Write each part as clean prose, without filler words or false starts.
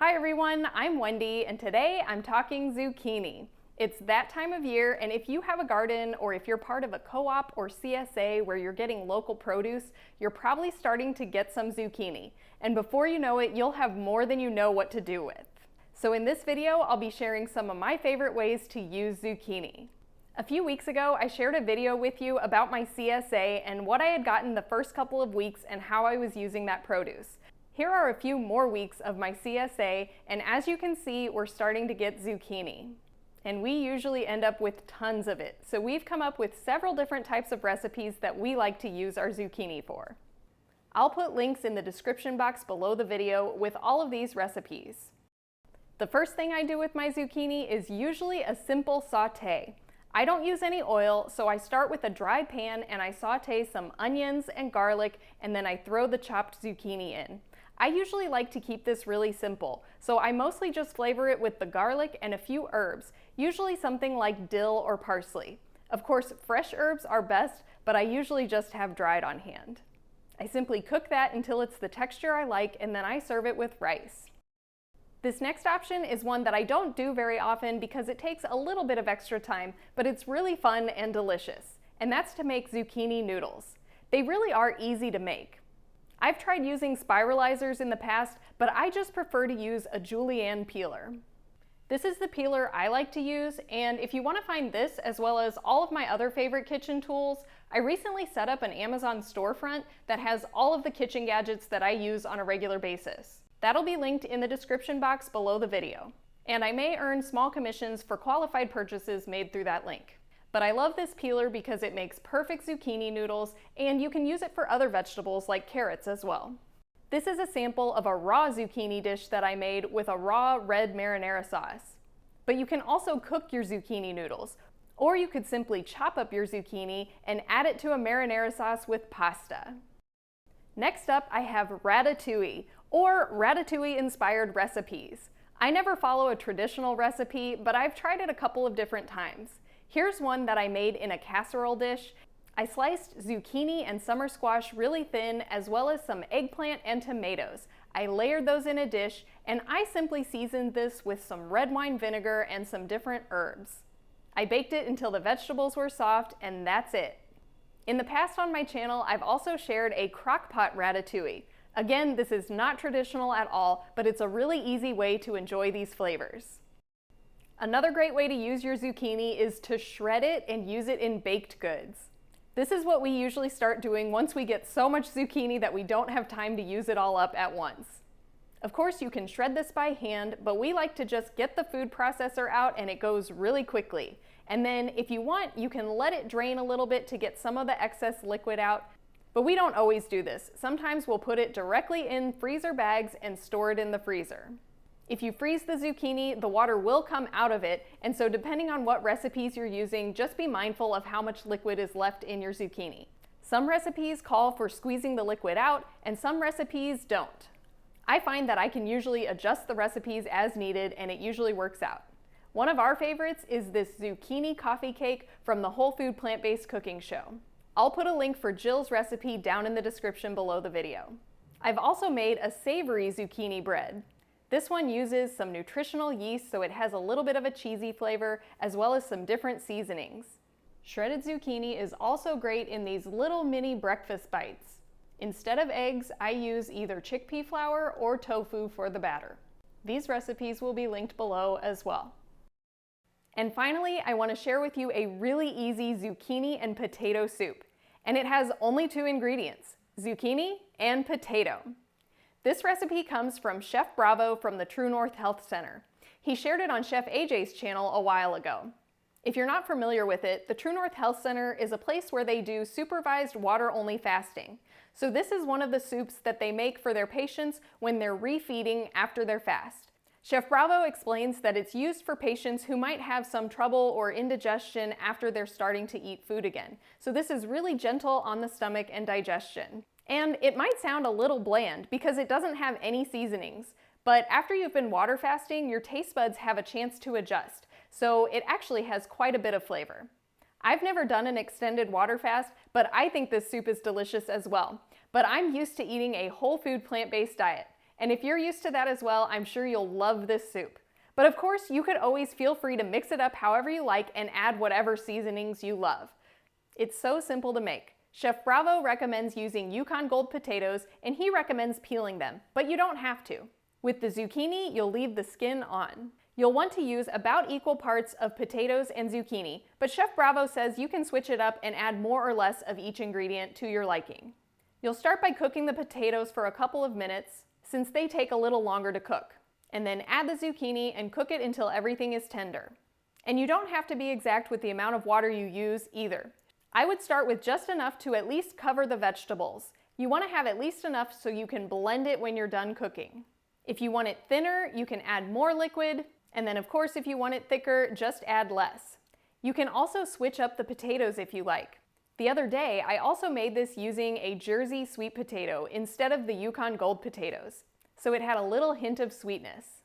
Hi everyone, I'm Wendy, and today I'm talking zucchini. It's that time of year, and if you have a garden or if you're part of a co-op or CSA where you're getting local produce, you're probably starting to get some zucchini. And before you know it, you'll have more than you know what to do with. So in this video, I'll be sharing some of my favorite ways to use zucchini. A few weeks ago, I shared a video with you about my CSA and what I had gotten the first couple of weeks and how I was using that produce. Here are a few more weeks of my CSA, and as you can see, we're starting to get zucchini. And we usually end up with tons of it, so we've come up with several different types of recipes that we like to use our zucchini for. I'll put links in the description box below the video with all of these recipes. The first thing I do with my zucchini is usually a simple sauté. I don't use any oil, so I start with a dry pan and I sauté some onions and garlic, and then I throw the chopped zucchini in. I usually like to keep this really simple, so I mostly just flavor it with the garlic and a few herbs, usually something like dill or parsley. Of course, fresh herbs are best, but I usually just have dried on hand. I simply cook that until it's the texture I like, and then I serve it with rice. This next option is one that I don't do very often because it takes a little bit of extra time, but it's really fun and delicious, and that's to make zucchini noodles. They really are easy to make. I've tried using spiralizers in the past, but I just prefer to use a julienne peeler. This is the peeler I like to use, and if you want to find this as well as all of my other favorite kitchen tools, I recently set up an Amazon storefront that has all of the kitchen gadgets that I use on a regular basis. That'll be linked in the description box below the video. And I may earn small commissions for qualified purchases made through that link. But I love this peeler because it makes perfect zucchini noodles, and you can use it for other vegetables like carrots as well. This is a sample of a raw zucchini dish that I made with a raw red marinara sauce. But you can also cook your zucchini noodles, or you could simply chop up your zucchini and add it to a marinara sauce with pasta. Next up, I have ratatouille, or ratatouille-inspired recipes. I never follow a traditional recipe, but I've tried it a couple of different times. Here's one that I made in a casserole dish. I sliced zucchini and summer squash really thin, as well as some eggplant and tomatoes. I layered those in a dish, and I simply seasoned this with some red wine vinegar and some different herbs. I baked it until the vegetables were soft, and that's it. In the past on my channel, I've also shared a crock-pot ratatouille. Again, this is not traditional at all, but it's a really easy way to enjoy these flavors. Another great way to use your zucchini is to shred it and use it in baked goods. This is what we usually start doing once we get so much zucchini that we don't have time to use it all up at once. Of course, you can shred this by hand, but we like to just get the food processor out and it goes really quickly. And then if you want, you can let it drain a little bit to get some of the excess liquid out, but we don't always do this. Sometimes we'll put it directly in freezer bags and store it in the freezer. If you freeze the zucchini, the water will come out of it, and so depending on what recipes you're using, just be mindful of how much liquid is left in your zucchini. Some recipes call for squeezing the liquid out, and some recipes don't. I find that I can usually adjust the recipes as needed, and it usually works out. One of our favorites is this zucchini coffee cake from the Whole Food Plant-Based Cooking Show. I'll put a link for Jill's recipe down in the description below the video. I've also made a savory zucchini bread. This one uses some nutritional yeast, so it has a little bit of a cheesy flavor, as well as some different seasonings. Shredded zucchini is also great in these little mini breakfast bites. Instead of eggs, I use either chickpea flour or tofu for the batter. These recipes will be linked below as well. And finally, I want to share with you a really easy zucchini and potato soup. And it has only 2 ingredients, zucchini and potato. This recipe comes from Chef Bravo from the True North Health Center. He shared it on Chef AJ's channel a while ago. If you're not familiar with it, the True North Health Center is a place where they do supervised water-only fasting. So this is one of the soups that they make for their patients when they're refeeding after their fast. Chef Bravo explains that it's used for patients who might have some trouble or indigestion after they're starting to eat food again. So this is really gentle on the stomach and digestion. And it might sound a little bland because it doesn't have any seasonings, but after you've been water fasting, your taste buds have a chance to adjust, so it actually has quite a bit of flavor. I've never done an extended water fast, but I think this soup is delicious as well. But I'm used to eating a whole food plant-based diet, And if you're used to that as well, I'm sure you'll love this soup. But of course, you could always feel free to mix it up however you like and add whatever seasonings you love. It's so simple to make. Chef Bravo recommends using Yukon Gold potatoes, and he recommends peeling them, but you don't have to. With the zucchini, you'll leave the skin on. You'll want to use about equal parts of potatoes and zucchini, but Chef Bravo says you can switch it up and add more or less of each ingredient to your liking. You'll start by cooking the potatoes for a couple of minutes, since they take a little longer to cook. And then add the zucchini and cook it until everything is tender. And you don't have to be exact with the amount of water you use either. I would start with just enough to at least cover the vegetables. You want to have at least enough so you can blend it when you're done cooking. If you want it thinner, you can add more liquid, and then of course if you want it thicker, just add less. You can also switch up the potatoes if you like. The other day, I also made this using a Jersey sweet potato instead of the Yukon Gold potatoes, so it had a little hint of sweetness.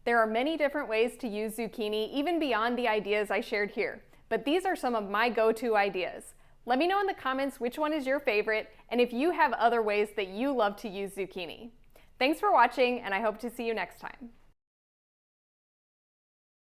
There are many different ways to use zucchini, even beyond the ideas I shared here, but these are some of my go-to ideas. Let me know in the comments which one is your favorite, and if you have other ways that you love to use zucchini. Thanks for watching, and I hope to see you next time.